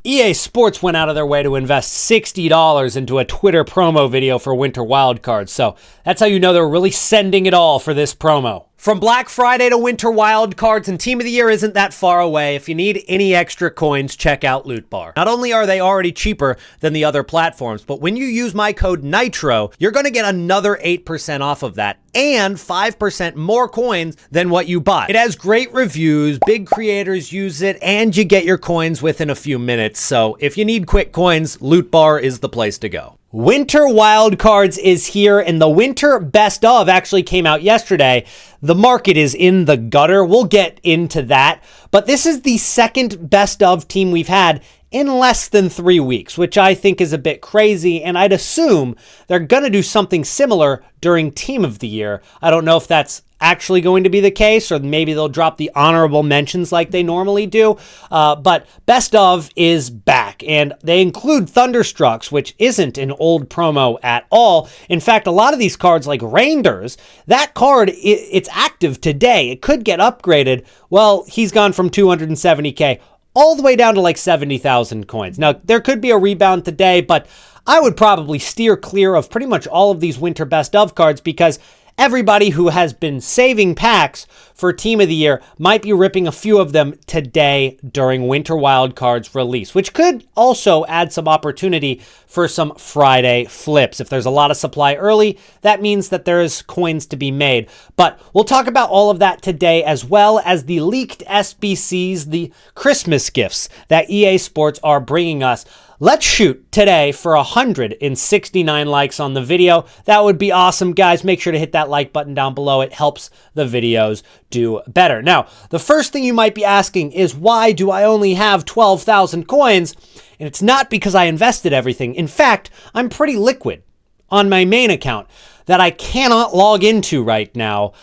EA Sports went out of their way to invest $60 into a Twitter promo video for Winter Wildcards, so that's how you know they're really sending it all for this promo. From Black Friday to Winter Wildcards, and Team of the Year isn't that far away. If you need any extra coins, check out Loot Bar. Not only are they already cheaper than the other platforms, but when you use my code NITRO, you're going to get another 8% off of that and 5% more coins than what you buy. It has great reviews, big creators use it, and you get your coins within a few minutes. So if you need quick coins, Loot Bar is the place to go. Winter Wildcards is here, and the Winter Best Of actually came out yesterday. The market is in the gutter. We'll get into that. But this is the second Best Of team we've had in less than 3 weeks, which I think is a bit crazy, and I'd assume they're going to do something similar during Team of the Year. I don't know if that's actually going to be the case, or maybe they'll drop the honorable mentions like they normally do, but Best Of is back, and they include Thunderstrucks, which isn't an old promo at all. In fact, a lot of these cards like Rangers, that card, it's active today. It could get upgraded. Well, he's gone from 270k all the way down to like 70,000 coins. Now, there could be a rebound today, but I would probably steer clear of pretty much all of these Winter Best Of cards because everybody who has been saving packs for Team of the Year might be ripping a few of them today during Winter Wildcards release, which could also add some opportunity for some Friday flips. If there's a lot of supply early, that means that there's coins to be made. But we'll talk about all of that today, as well as the leaked SBCs, the Christmas gifts that EA Sports are bringing us. Let's shoot today for 169 likes on the video. That would be awesome, guys. Make sure to hit that like button down below. It helps the videos do better. Now, the first thing you might be asking is, why do I only have 12,000 coins? And it's not because I invested everything. In fact, I'm pretty liquid on my main account that I cannot log into right now.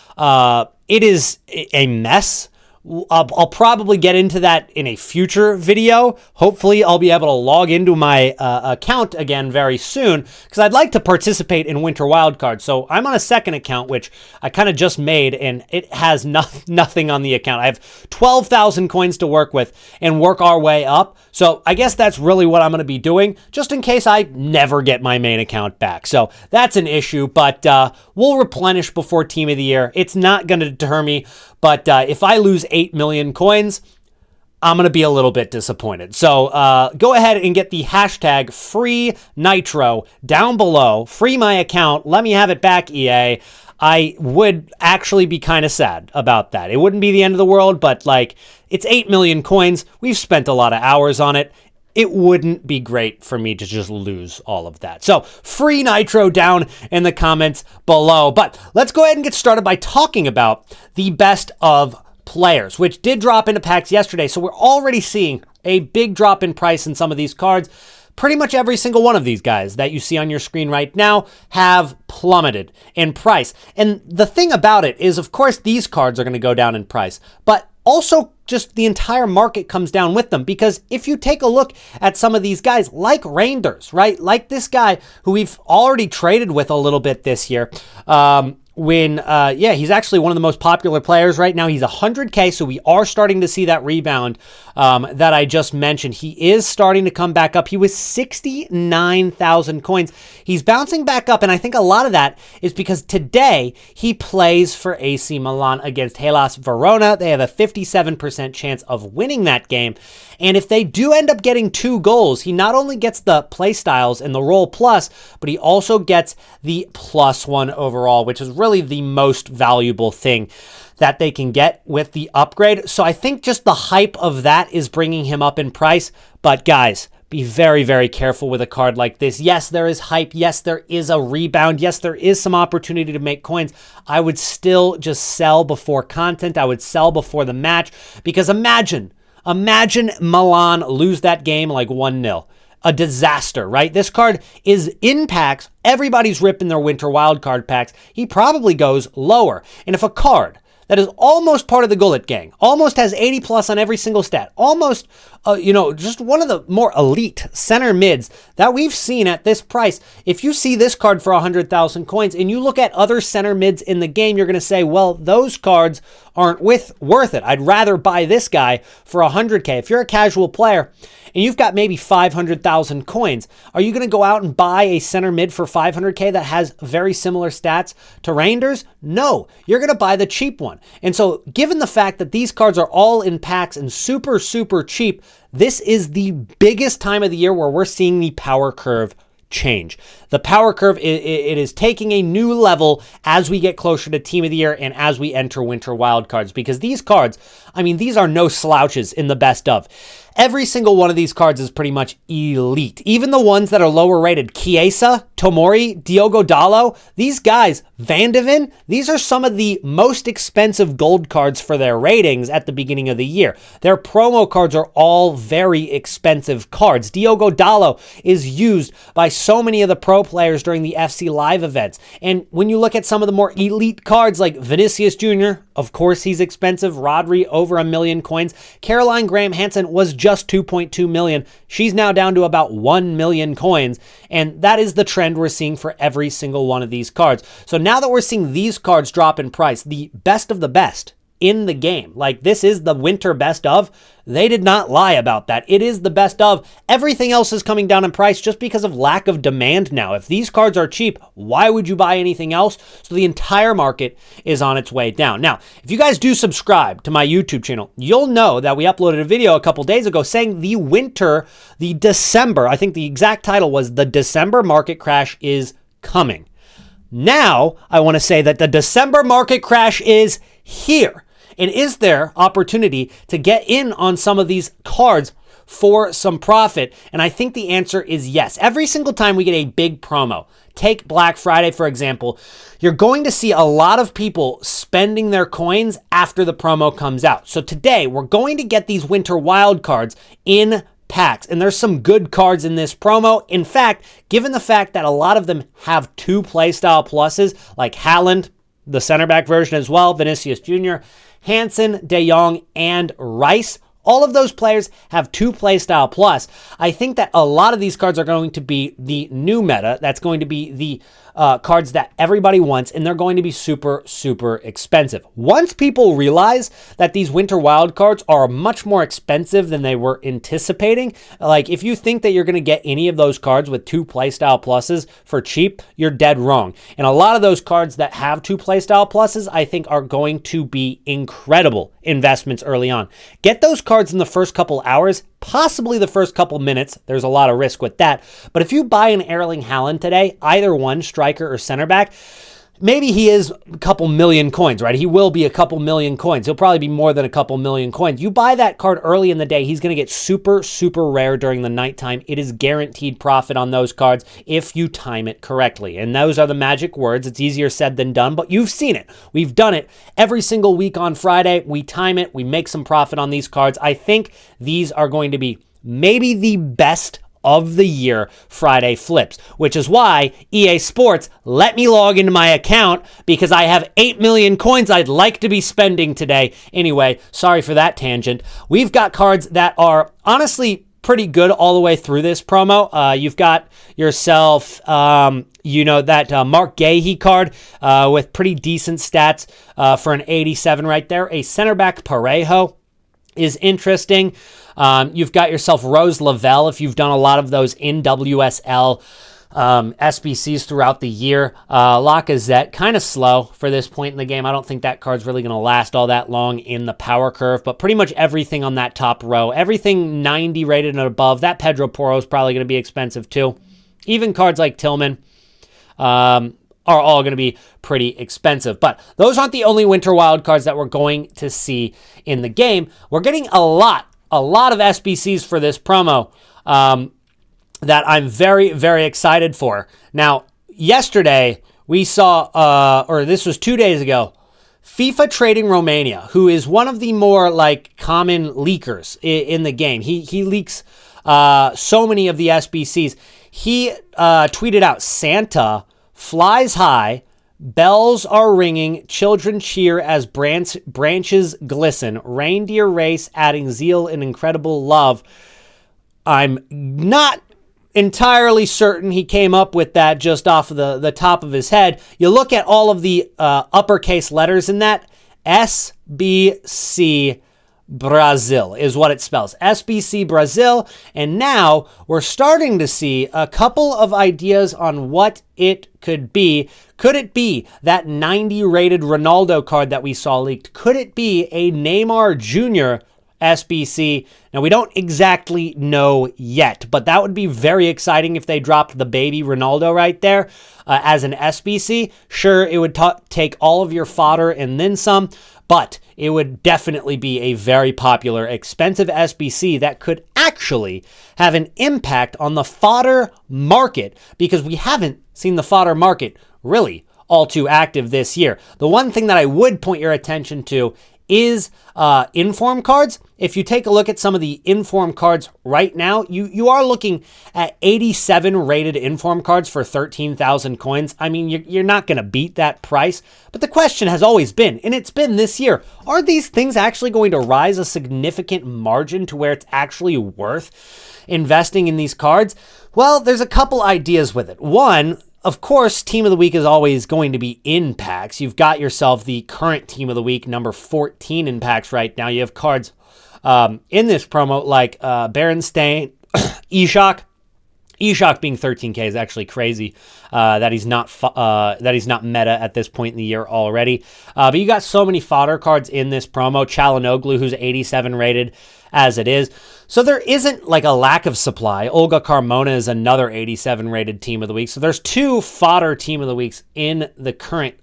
It is a mess. I'll probably get into that in a future video. Hopefully, I'll be able to log into my account again very soon because I'd like to participate in Winter Wildcards. So I'm on a second account, which I kind of just made, and it has nothing on the account. I have 12,000 coins to work with and work our way up. So I guess that's really what I'm going to be doing, just in case I never get my main account back. So that's an issue, but we'll replenish before Team of the Year. It's not going to deter me. But if I lose 8 million coins, I'm going to be a little bit disappointed. So go ahead and get the hashtag #FreeNitro down below. Free my account. Let me have it back, EA. I would actually be kind of sad about that. It wouldn't be the end of the world, but like, it's 8 million coins. We've spent a lot of hours on it. It wouldn't be great for me to just lose all of that. So free Nitro down in the comments below. But let's go ahead and get started by talking about the Best Of players, which did drop into packs yesterday. So we're already seeing a big drop in price in some of these cards. Pretty much every single one of these guys that you see on your screen right now have plummeted in price. And the thing about it is, of course, these cards are going to go down in price, but also just the entire market comes down with them, because if you take a look at some of these guys like Rangers, right? Like this guy who we've already traded with a little bit this year, he's actually one of the most popular players right now. He's 100K, so we are starting to see that rebound that I just mentioned. He is starting to come back up. He was 69,000 coins. He's bouncing back up, and I think a lot of that is because today he plays for AC Milan against Hellas Verona. They have a 57% chance of winning that game, and if they do end up getting 2 goals, he not only gets the play styles and the roll plus, but he also gets the +1 overall, which is really the most valuable thing that they can get with the upgrade. So I think just the hype of that is bringing him up in price. But guys, be very, very careful with a card like this. Yes, there is hype. Yes, there is a rebound. Yes, there is some opportunity to make coins. I would still just sell before content. I would sell before the match, because imagine Milan lose that game like 1-0. A disaster, right? This card is in packs. Everybody's ripping their Winter Wildcard packs. He probably goes lower. And if a card that is almost part of the Gullet gang, almost has 80 plus on every single stat, almost just one of the more elite center mids that we've seen at this price. If you see this card for 100,000 coins and you look at other center mids in the game, you're going to say, well, those cards aren't worth it. I'd rather buy this guy for 100K. If you're a casual player and you've got maybe 500,000 coins, are you going to go out and buy a center mid for 500K that has very similar stats to Reinders? No, you're going to buy the cheap one. And so given the fact that these cards are all in packs and super, super cheap, this is the biggest time of the year where we're seeing the power curve change. The power curve, it is taking a new level as we get closer to Team of the Year and as we enter Winter Wildcards, because these cards, these are no slouches in the best of. Every single one of these cards is pretty much elite. Even the ones that are lower rated, Chiesa, Tomori, Diogo Dalot, these guys, Van de Ven, these are some of the most expensive gold cards for their ratings at the beginning of the year. Their promo cards are all very expensive cards. Diogo Dalot is used by so many of the pro players during the FC Live events. And when you look at some of the more elite cards like Vinicius Jr., of course he's expensive. Rodri, over 1 million coins. Caroline Graham-Hansen was just 2.2 million. She's now down to about 1 million coins. And that is the trend we're seeing for every single one of these cards. So now that we're seeing these cards drop in price, the best of the best in the game, like this is the winter best of, they did not lie about that. It is the best of. Everything else is coming down in price just because of lack of demand now. If these cards are cheap, why would you buy anything else? So the entire market is on its way down. Now, if you guys do subscribe to my YouTube channel, you'll know that we uploaded a video a couple days ago saying the December, I think the exact title was The December Market Crash is Coming. Now, I want to say that the December market crash is here. And is there opportunity to get in on some of these cards for some profit? And I think the answer is yes. Every single time we get a big promo, take Black Friday, for example, you're going to see a lot of people spending their coins after the promo comes out. So today, we're going to get these winter wild cards in packs, and there's some good cards in this promo. In fact, given the fact that a lot of them have 2 playstyle pluses, like Haaland, the center back version as well, Vinicius Jr., Hansen, De Jong, and Rice, all of those players have 2 playstyle plus. I think that a lot of these cards are going to be the new meta. That's going to be the cards that everybody wants, and they're going to be super, super expensive. Once people realize that these winter wild cards are much more expensive than they were anticipating, like if you think that you're going to get any of those cards with 2 playstyle pluses for cheap, you're dead wrong. And a lot of those cards that have 2 playstyle pluses, I think are going to be incredible investments early on. Get those cards in the first couple hours, possibly the first couple minutes. There's a lot of risk with that. But if you buy an Erling Haaland today, either one, striker or center back, maybe he is a couple million coins, right? He will be a couple million coins. He'll probably be more than a couple million coins. You buy that card early in the day, he's going to get super, super rare during the nighttime. It is guaranteed profit on those cards if you time it correctly. And those are the magic words. It's easier said than done, but you've seen it. We've done it every single week on Friday. We time it. We make some profit on these cards. I think these are going to be maybe the best of the year Friday flips, which is why EA Sports let me log into my account because I have 8 million coins I'd like to be spending today. Anyway, sorry for that tangent. We've got cards that are honestly pretty good all the way through this promo. You've got yourself, that Mark Gahey card with pretty decent stats for an 87 right there. A center back Parejo is interesting. You've got yourself Rose Lavelle if you've done a lot of those in WSL SBCs throughout the year. Lacazette, kind of slow for this point in the game. I don't think that card's really going to last all that long in the power curve, but pretty much everything on that top row, everything 90 rated and above, that Pedro Porro is probably going to be expensive too. Even cards like Tillman are all going to be pretty expensive. But those aren't the only winter wild cards that we're going to see in the game. We're getting a lot of SBCs for this promo that I'm very, very excited for. Now, yesterday we saw, or this was 2 days ago, FIFA Trading Romania, who is one of the more common leakers in the game. He leaks so many of the SBCs. He tweeted out Santa flies high, Bells are ringing, children cheer as branches glisten, reindeer race, adding zeal and incredible love. I'm not entirely certain he came up with that just off of the top of his head. You look at all of the uppercase letters in that, SBC Brazil is what it spells. SBC Brazil. And now we're starting to see a couple of ideas on what it could be. Could it be that 90 rated Ronaldo card that we saw leaked? Could it be a Neymar Jr. SBC? Now, we don't exactly know yet, but that would be very exciting if they dropped the baby Ronaldo right there as an SBC. Sure, it would take all of your fodder and then some, but it would definitely be a very popular, expensive SBC that could actually have an impact on the fodder market, because we haven't seen the fodder market really all too active this year. The one thing that I would point your attention to is inform cards. If you take a look at some of the inform cards right now, you are looking at 87 rated inform cards for 13,000 coins. I mean, you're not going to beat that price. But the question has always been, and it's been this year, are these things actually going to rise a significant margin to where it's actually worth investing in these cards? Well, there's a couple ideas with it. One, of course, Team of the Week is always going to be in packs. You've got yourself the current Team of the Week, number 14 in packs right now. You have cards in this promo like Berenstain, Ishak. Ishak being 13K is actually crazy that he's not meta at this point in the year already. But you got so many fodder cards in this promo. Çalhanoğlu, who's 87 rated as it is. So there isn't like a lack of supply. Olga Carmona is another 87 rated Team of the Week. So there's two fodder Team of the Weeks in the current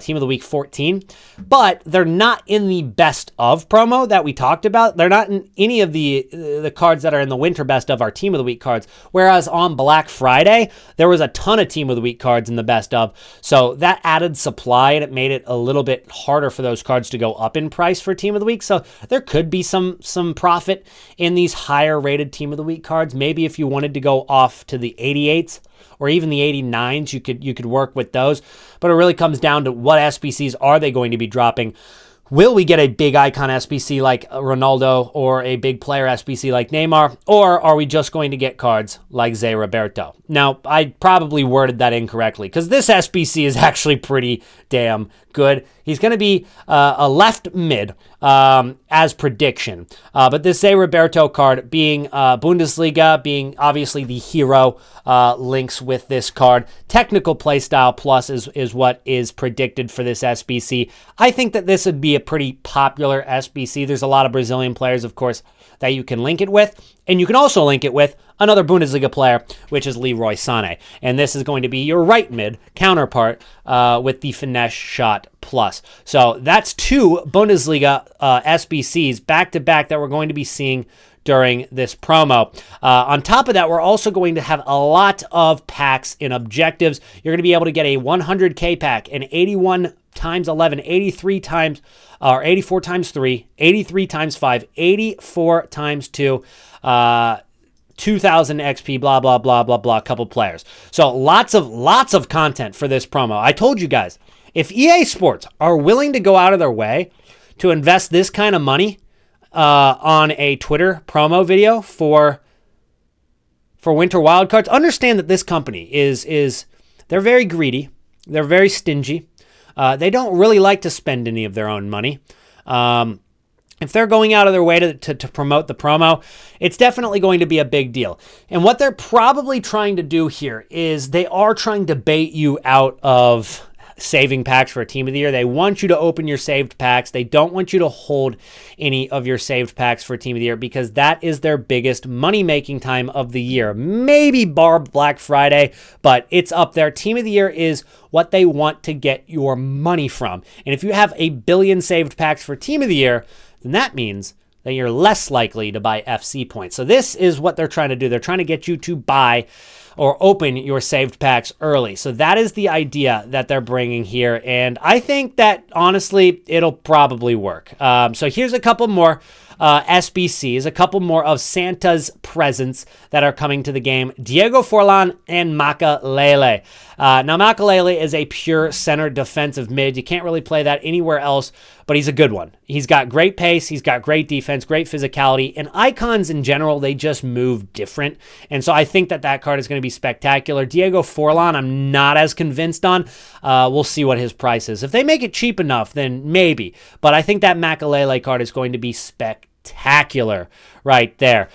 Team of the Week 14, but they're not in the best of promo that we talked about. They're not in any of the cards that are in the winter best of our Team of the Week cards. Whereas on Black Friday, there was a ton of Team of the Week cards in the best of. So that added supply and it made it a little bit harder for those cards to go up in price for Team of the Week. So there could be some profit in these higher rated Team of the Week cards. Maybe if you wanted to go off to the 88s or even the 89s, you could work with those. But it really comes down to what SBCs are they going to be dropping. Will we get a big icon SBC like Ronaldo or a big player SBC like Neymar? Or are we just going to get cards like Zé Roberto? Now, I probably worded that incorrectly because this SBC is actually pretty damn good. He's going to be a left mid as prediction. But this Zé Roberto card being Bundesliga, being obviously the hero, links with this card. Technical playstyle plus is what is predicted for this SBC. I think that this would be a pretty popular SBC. There's a lot of Brazilian players, of course, that you can link it with. And you can also link it with another Bundesliga player, which is Leroy Sané. And this is going to be your right mid counterpart with the finesse shot plus. So that's two Bundesliga SBCs back-to-back that we're going to be seeing during this promo. On top of that, we're also going to have a lot of packs in objectives. You're going to be able to get a 100K pack, an 81 times 11, 83 times, or 84 times 3, 83 times 5, 84 times 2, 2,000 XP, blah, blah, blah, blah, blah, couple players. So lots of content for this promo. I told you guys, if EA Sports are willing to go out of their way to invest this kind of money on a Twitter promo video for Winter Wildcards, understand that this company is they're very greedy. They're very stingy. They don't really like to spend any of their own money. If they're going out of their way to promote the promo, it's definitely going to be a big deal. And what they're probably trying to do here is they are trying to bait you out of saving packs for a Team of the Year. They want you to open your saved packs. They don't want you to hold any of your saved packs for Team of the Year because that is their biggest money-making time of the year. Maybe bar Black Friday, but it's up there. Team of the Year is what they want to get your money from. And if you have a billion saved packs for Team of the Year, then that means that you're less likely to buy FC points. So this is what they're trying to do. They're trying to get you to buy or open your saved packs early. So that is the idea that they're bringing here. And I think that, honestly, it'll probably work. So here's a couple more SBCs, a couple more of Santa's presents that are coming to the game. Diego Forlan and Makalele. Now, Makalele is a pure center defensive mid. You can't really play that anywhere else, but he's a good one. He's got great pace. He's got great defense, great physicality, and icons in general, they just move different. And so I think that that card is going to be spectacular. Diego Forlan, I'm not as convinced on. We'll see what his price is. If they make it cheap enough, then maybe. But I think that Makalele card is going to be spectacular right there.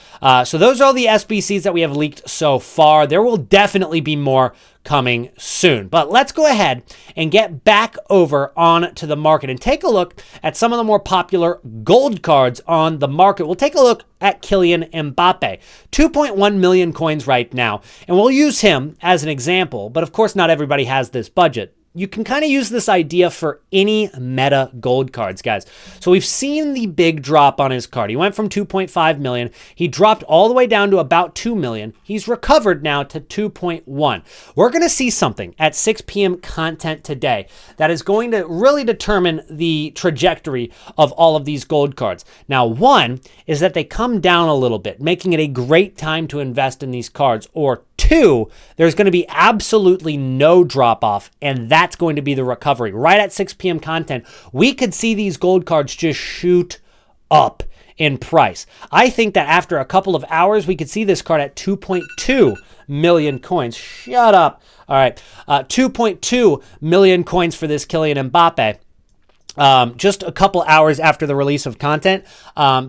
So those are all the SBCs that we have leaked so far. There will definitely be more coming soon. But let's go ahead and get back over on to the market and take a look at some of the more popular gold cards on the market. We'll take a look at Kylian Mbappe. 2.1 million coins right now. And we'll use him as an example, but of course not everybody has this budget. You can kind of use this idea for any meta gold cards, guys. So we've seen the big drop on his card. He went from 2.5 million. He dropped all the way down to about 2 million. He's recovered now to 2.1. We're going to see something at 6 p.m. content today that is going to really determine the trajectory of all of these gold cards. Now, one is that they come down a little bit, making it a great time to invest in these cards, or two, there's going to be absolutely no drop off, and that's going to be the recovery. Right at 6 p.m. content, we could see these gold cards just shoot up in price. I think that after a couple of hours, we could see this card at 2.2 million coins. Shut up. All right. 2.2 million coins for this Kylian Mbappe. Just a couple hours after the release of content,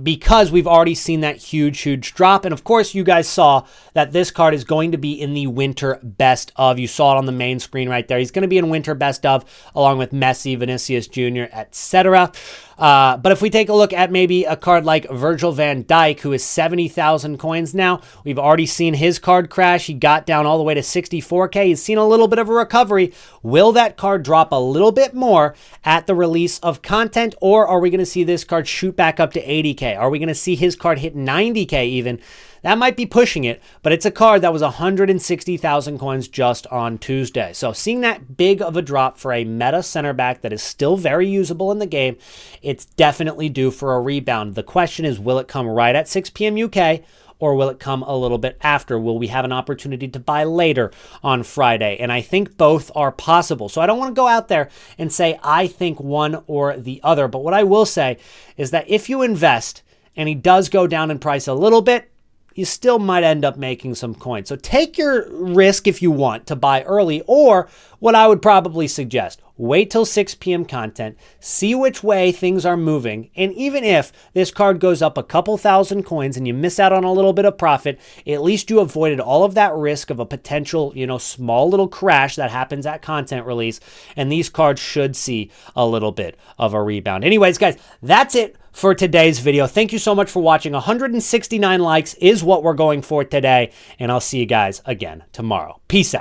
because we've already seen that huge drop. And of course, you guys saw that this card is going to be in the winter best of. You saw it on the main screen right there. He's going to be in winter best of, along with Messi, Vinicius Jr., etc. But if we take a look at maybe a card like Virgil van Dijk, who is 70,000 coins now, we've already seen his card crash. He got down all the way to 64K. He's seen a little bit of a recovery. Will that card drop a little bit more at the release of content, or are we going to see this card shoot back up to 80K? Are we going to see his card hit 90K even? That might be pushing it, but it's a card that was 160,000 coins just on Tuesday. So seeing that big of a drop for a meta center back that is still very usable in the game, it's definitely due for a rebound. The question is, will it come right at 6 p.m. UK, or will it come a little bit after? Will we have an opportunity to buy later on Friday? And I think both are possible. So I don't want to go out there and say I think one or the other. But what I will say is that if you invest and he does go down in price a little bit, you still might end up making some coins. So take your risk if you want to buy early, or what I would probably suggest, wait till 6 p.m. content, see which way things are moving, and even if this card goes up a couple thousand coins and you miss out on a little bit of profit, at least you avoided all of that risk of a potential, small little crash that happens at content release, and these cards should see a little bit of a rebound. Anyways, guys, that's it for today's video. Thank you so much for watching. 169 likes is what we're going for today, and I'll see you guys again tomorrow. Peace out.